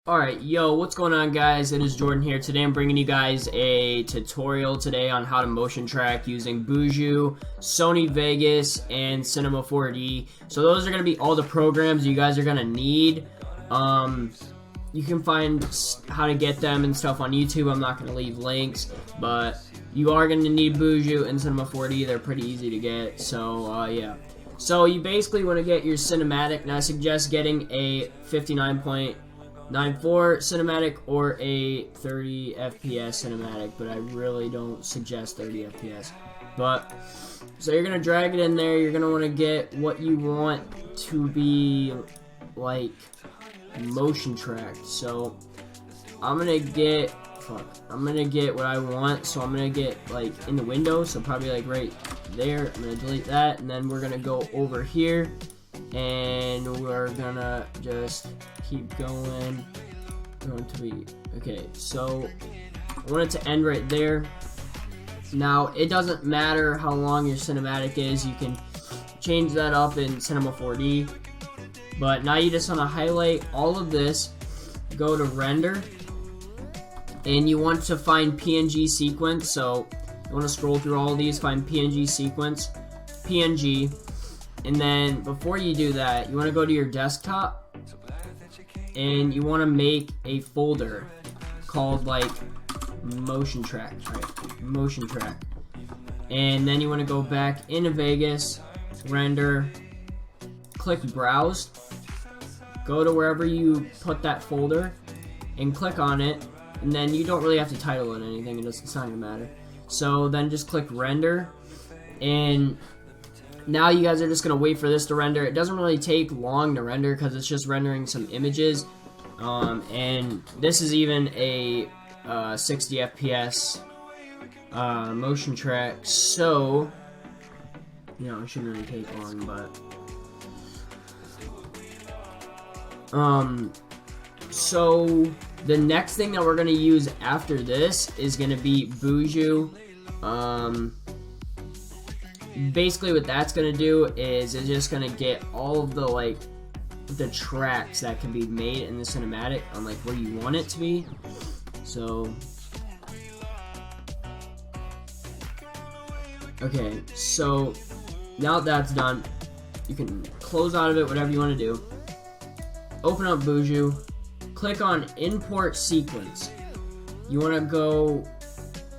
Alright, yo, what's going on, guys? It is Jordan here. Today I'm bringing you guys a tutorial today on how to motion track using Buju, Sony Vegas, and Cinema 4D. So those are going to be all the programs you guys are going to need. You can find how to get them and stuff on YouTube. I'm not going to leave links, but you are going to need Buju and Cinema 4D. They're pretty easy to get, so yeah. So you basically want to get your cinematic, and I suggest getting a 59.94 cinematic or a 30 FPS cinematic, but I really don't suggest 30 FPS. But so you're gonna drag it in there. You're gonna want to get what you want to be like motion tracked. So I'm gonna get what I want. So I'm gonna get like in the window, so probably like right there. I'm gonna delete that, and then we're gonna go over here and we're gonna just keep going to be okay. So I want it to end right there. Now it doesn't matter how long your cinematic is, you can change that up in Cinema 4D, but now you just want to highlight all of this, go to render, and you want to find PNG sequence. So you want to scroll through all of these, find PNG sequence, PNG. And then before you do that, you want to go to your desktop and you want to make a folder called like motion track, right? Motion track. And then you want to go back into Vegas, render, click browse, go to wherever you put that folder and click on it. And then you don't really have to title it anything, it's not gonna matter. So then just click render, and now you guys are just going to wait for this to render. It doesn't really take long to render because it's just rendering some images. And this is even a 60 FPS motion track. So, you know, it shouldn't really take long, but... So, the next thing that we're going to use after this is going to be Buju. Basically what that's going to do is it's just going to get all of the the tracks that can be made in the cinematic on like where you want it to be. So okay, so now that that's done, you can close out of it, whatever you want to do. Open up Buju, click on import sequence. You want to go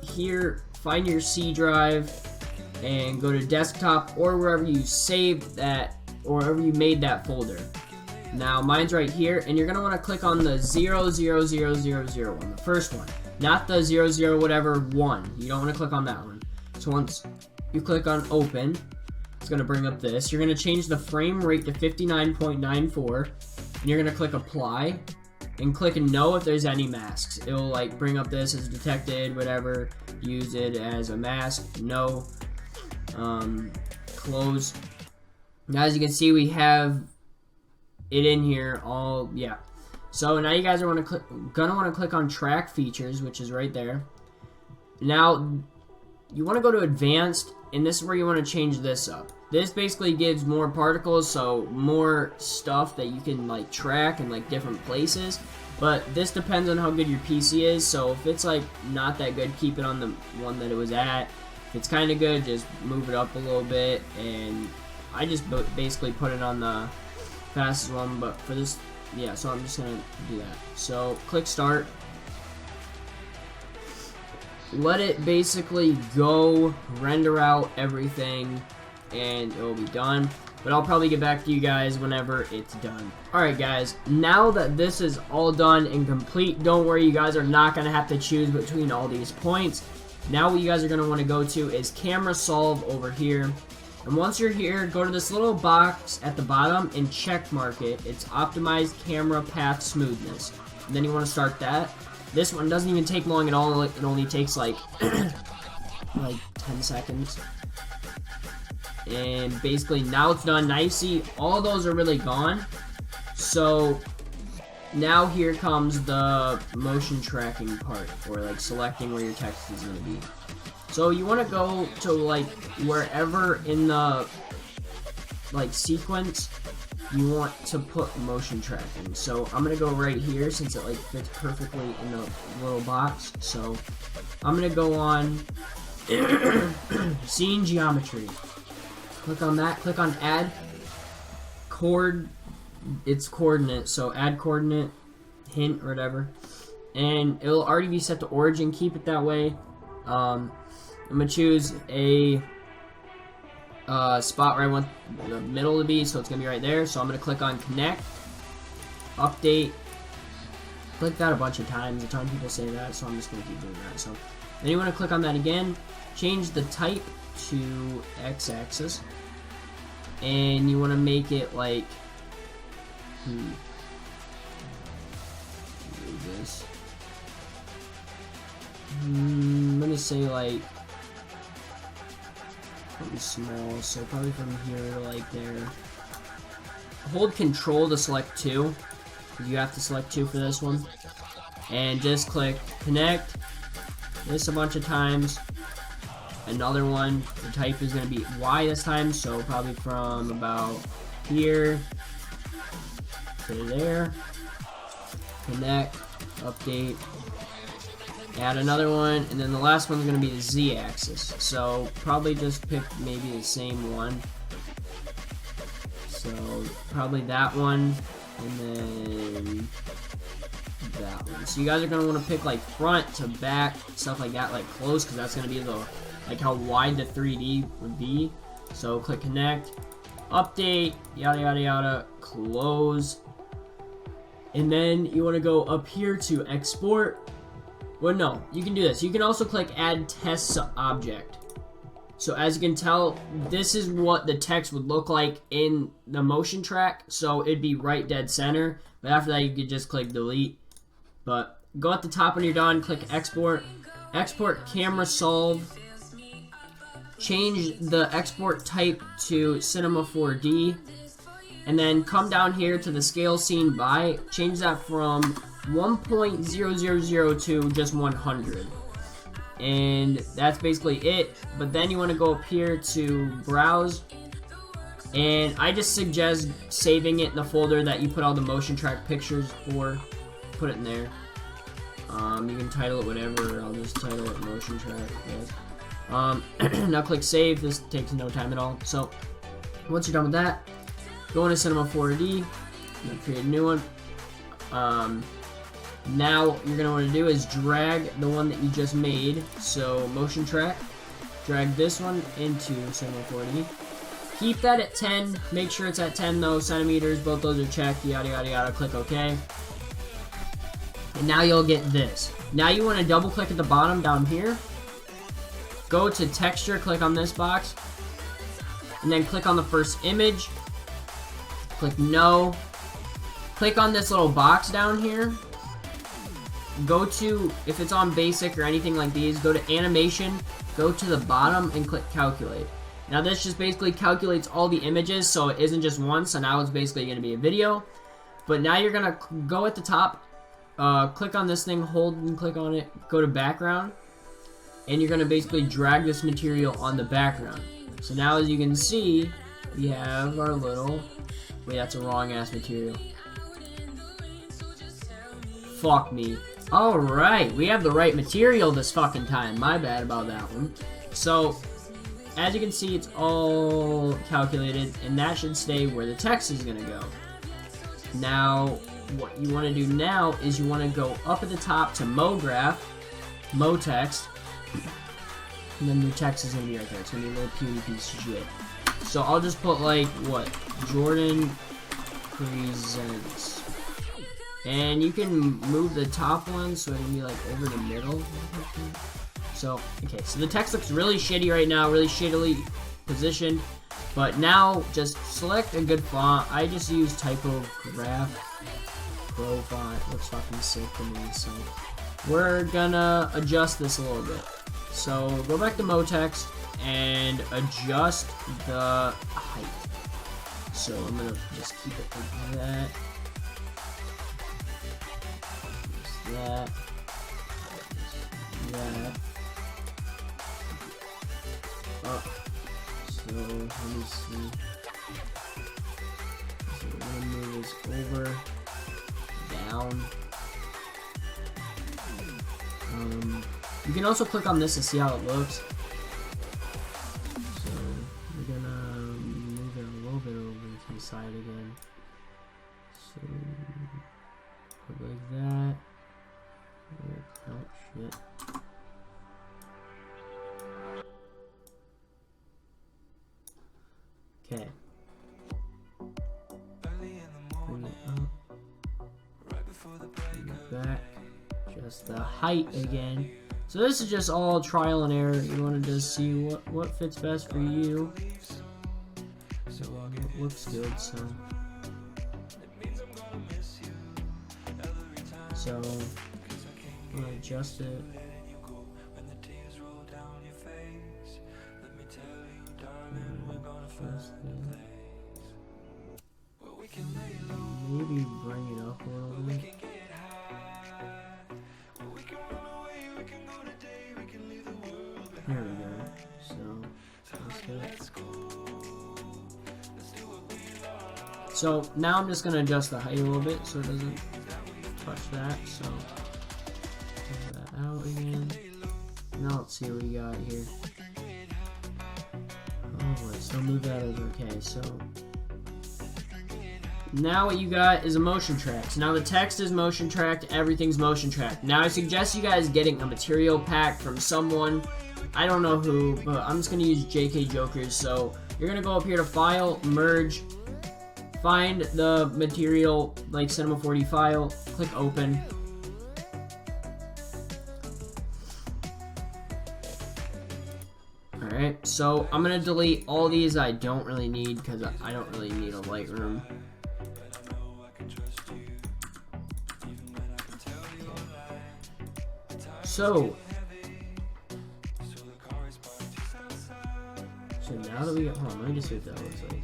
here, find your C drive, and go to desktop or wherever you saved that or wherever you made that folder. Now mine's right here, and you're gonna want to click on the 0000001, the first one, not the 00 whatever 1. You don't want to click on that one. So once you click on open, it's gonna bring up this. You're gonna change the frame rate to 59.94, and you're gonna click apply and click no if there's any masks. It will like bring up this as detected, whatever, use it as a mask, no. Close. Now as you can see, we have it in here all, yeah. So now you guys are gonna want to click on track features, which is right there. Now you want to go to advanced, and this is where you want to change this up. This basically gives more particles, so more stuff that you can like track in like different places. But this depends on how good your PC is, so if it's like not that good, keep it on the one that it was at. If it's kind of good, just move it up a little bit, and I just basically put it on the fastest one, but for this, yeah, so I'm just gonna do that. So click start, let it basically go, render out everything, and it will be done. But I'll probably get back to you guys whenever it's done. Alright guys, now that this is all done and complete, don't worry, you guys are not going to have to choose between all these points. Now what you guys are going to want to go to is camera solve over here. And once you're here, go to this little box at the bottom and check mark it. It's optimized camera path smoothness. And then you want to start that. This one doesn't even take long at all. It only takes like 10 seconds. And basically now it's done. Now you see all those are really gone. So now here comes the motion tracking part, or like selecting where your text is going to be. So you want to go to like wherever in the like sequence you want to put motion tracking. So I'm gonna go right here since it like fits perfectly in the little box. So I'm gonna go on scene geometry. Click on that. Click on add coordinate. So add coordinate hint or whatever, and it'll already be set to origin. Keep it that way. I'm gonna choose a spot where I want the middle to be, so it's gonna be right there. So I'm gonna click on connect, update. Click that a bunch of times. A ton of people say that, so I'm just gonna keep doing that. So then you want to click on that again, change the type to x-axis, and you want to make it like this. I'm gonna say like probably small, so probably from here to like there. Hold control to select 2, because you have to select 2 for this one, and just click connect this a bunch of times. Another one, the type is going to be Y this time, so probably from about here to there. Connect, update, add another one, and then the last one's going to be the Z-axis. So probably just pick maybe the same one. So probably that one, and then that one. So you guys are going to want to pick like front to back, stuff like that, like close, because that's going to be the like how wide the 3D would be. So click connect, update, yada yada yada, close, and then you want to go up here to export. Well, no, you can do this. You can also click add test object. So as you can tell, this is what the text would look like in the motion track. So it'd be right dead center. But after that, you could just click delete. But go at the top when you're done, click export. Export camera solve. Change the export type to Cinema 4D. And then come down here to the scale scene by. Change that from 1.0002 to just 100. And that's basically it. But then you want to go up here to browse, and I just suggest saving it in the folder that you put all the motion track pictures for. Put it in there. You can title it whatever. I'll just title it motion track, yes. Now click save. This takes no time at all. So once you're done with that, go into Cinema 4D and create a new one. Now you're going to want to do is drag the one that you just made. So motion track, drag this one into Cinema 4D. Keep that at 10. Make sure it's at 10 though, centimeters. Both those are checked. Yada yada yada. Click OK. And now you'll get this. Now you want to double click at the bottom down here. Go to texture. Click on this box. And then click on the first image. Click no. Click on this little box down here. Go to, if it's on basic or anything like these, go to animation, go to the bottom and click calculate. Now this just basically calculates all the images, so it isn't just one, so now it's basically going to be a video. But now you're going to go at the top, click on this thing, hold and click on it, go to background, and you're going to basically drag this material on the background. So now as you can see, we have our little, wait, that's a wrong ass material. Fuck me. Alright, we have the right material this fucking time. My bad about that one. So, as you can see, it's all calculated, and that should stay where the text is going to go. Now, what you want to do now is you want to go up at the top to MoGraph, MoText, and then your text is going to be right there. It's going to be a little puny piece of shit. So, I'll just put, like, what? Jordan presents. And you can move the top one so it can be like over the middle. So, okay, so the text looks really shitty right now, really shittily positioned. But now, just select a good font. I just use Typograph Pro font. Looks fucking sick to me. So, we're gonna adjust this a little bit. So, go back to MoText and adjust the height. So, I'm gonna just keep it like that. That. Up. So let me see. So over, down. You can also click on this to see how it looks. So we're gonna move it a little bit over to the side again. So put it like that. Oh shit. Okay. Bring it up. Bring it back. Just the height again. So this is just all trial and error. You want to just see what fits best for you. So it looks good. So I'm gonna adjust it. Maybe bring it up a little bit. There we go. So now I'm just gonna adjust the height a little bit so it doesn't touch that. So pull that out again. Now let's see what we got here. Oh, let's still move that over. Okay, so now what you got is a motion track. So now the text is motion tracked, everything's motion tracked. Now I suggest you guys getting a material pack from someone. I don't know who, but I'm just going to use JK Jokers. So you're going to go up here to File, Merge, find the material, like Cinema 4D file, click Open. Alright, so I'm going to delete all these I don't really need because I don't really need a Lightroom. So now that we got, hold on, let me just see what that looks like.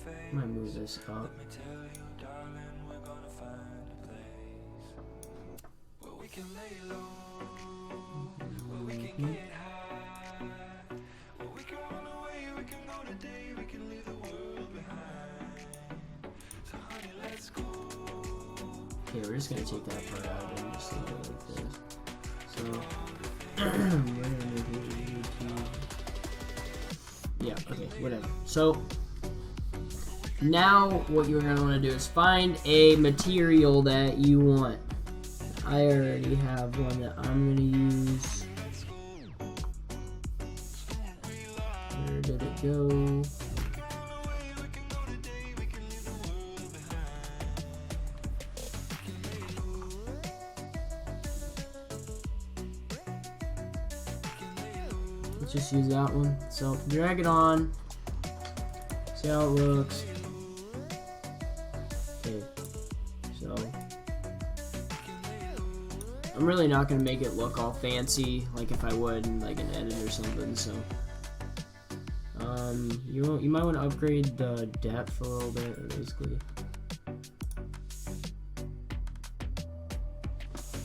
I might move this up. Okay, we're just gonna take that part out and just leave it like this. So we're gonna move it. Yeah, okay, whatever. So now what you're gonna want to do is find a material that you want. I already have one that I'm gonna use. Where did it go? Let's just use that one. So drag it on. See how it looks. Okay. So I'm really not gonna make it look all fancy like if I would in like an edit or something. So you might want to upgrade the depth a little bit, basically.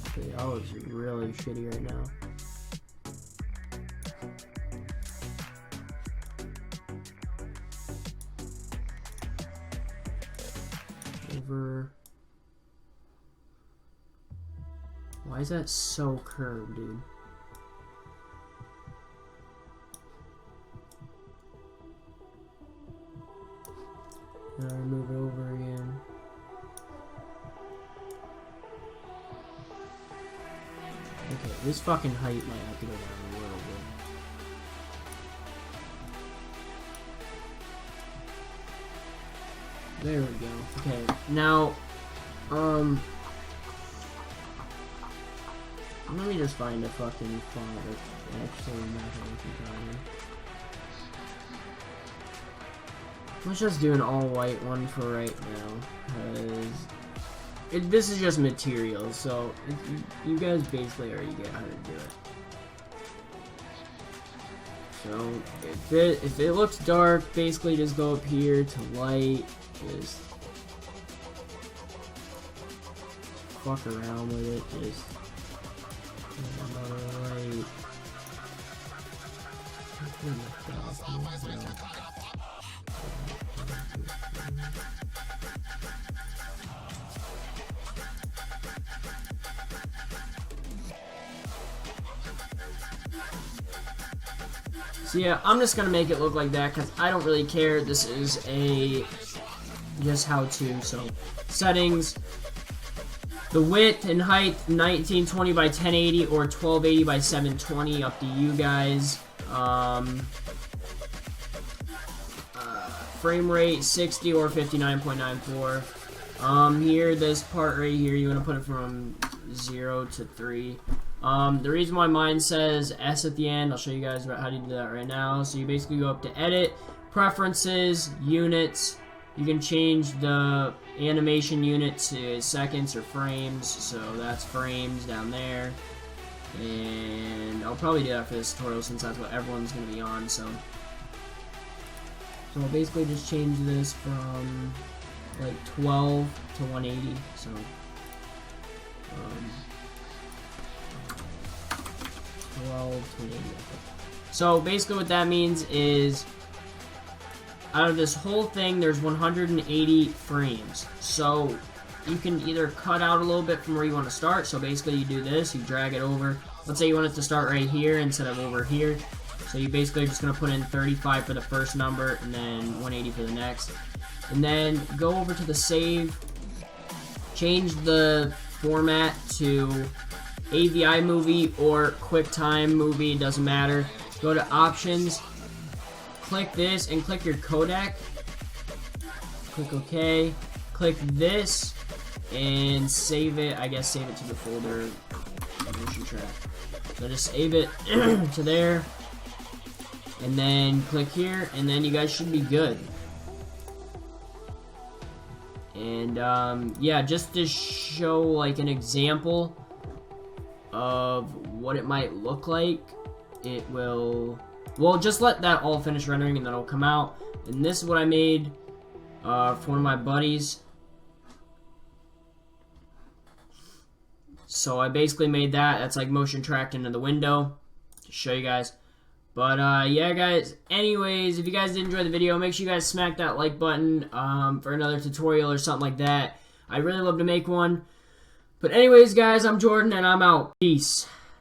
Okay, that looks really shitty right now. Over. Why is that so curved, dude? Now move it over again. Okay, this fucking height might have to go down a little bit. There we go. Okay, now, let me just find a fucking font that's actually not working. Let's just do an all-white one for right now, because this is just material, so you guys basically already get how to do it. So if it looks dark, basically just go up here to light, just fuck around with it, just light. So yeah, I'm just gonna make it look like that because I don't really care. This is a just how to. So settings, the width and height 1920 by 1080 or 1280 by 720, up to you guys. Frame rate 60 or 59.94. Here, this part right here, you want to put it from 0 to 3. The reason why mine says S at the end, I'll show you guys how to do that right now. So you basically go up to Edit, Preferences, Units. You can change the animation unit to seconds or frames. So that's frames down there. And I'll probably do that for this tutorial since that's what everyone's going to be on. So I'll basically just change this from like 12 to 180. So 12 to 180. So basically what that means is out of this whole thing there's 180 frames. So you can either cut out a little bit from where you want to start. So basically you do this, you drag it over. Let's say you want it to start right here instead of over here. So you basically are just going to put in 35 for the first number and then 180 for the next. And then go over to the save, change the format to AVI movie or QuickTime movie, doesn't matter. Go to options, click this and click your codec. Click OK. Click this and save it. I guess save it to the folder motion track. So just save it to there. And then click here, and then you guys should be good. And yeah, just to show like an example of what it might look like, it will, well, just let that all finish rendering and then it'll come out. And this is what I made for one of my buddies. So I basically made that. That's like motion tracked into the window. Just show you guys. But, yeah, guys, anyways, if you guys did enjoy the video, make sure you guys smack that like button for another tutorial or something like that. I'd really love to make one. But anyways, guys, I'm Jordan, and I'm out. Peace.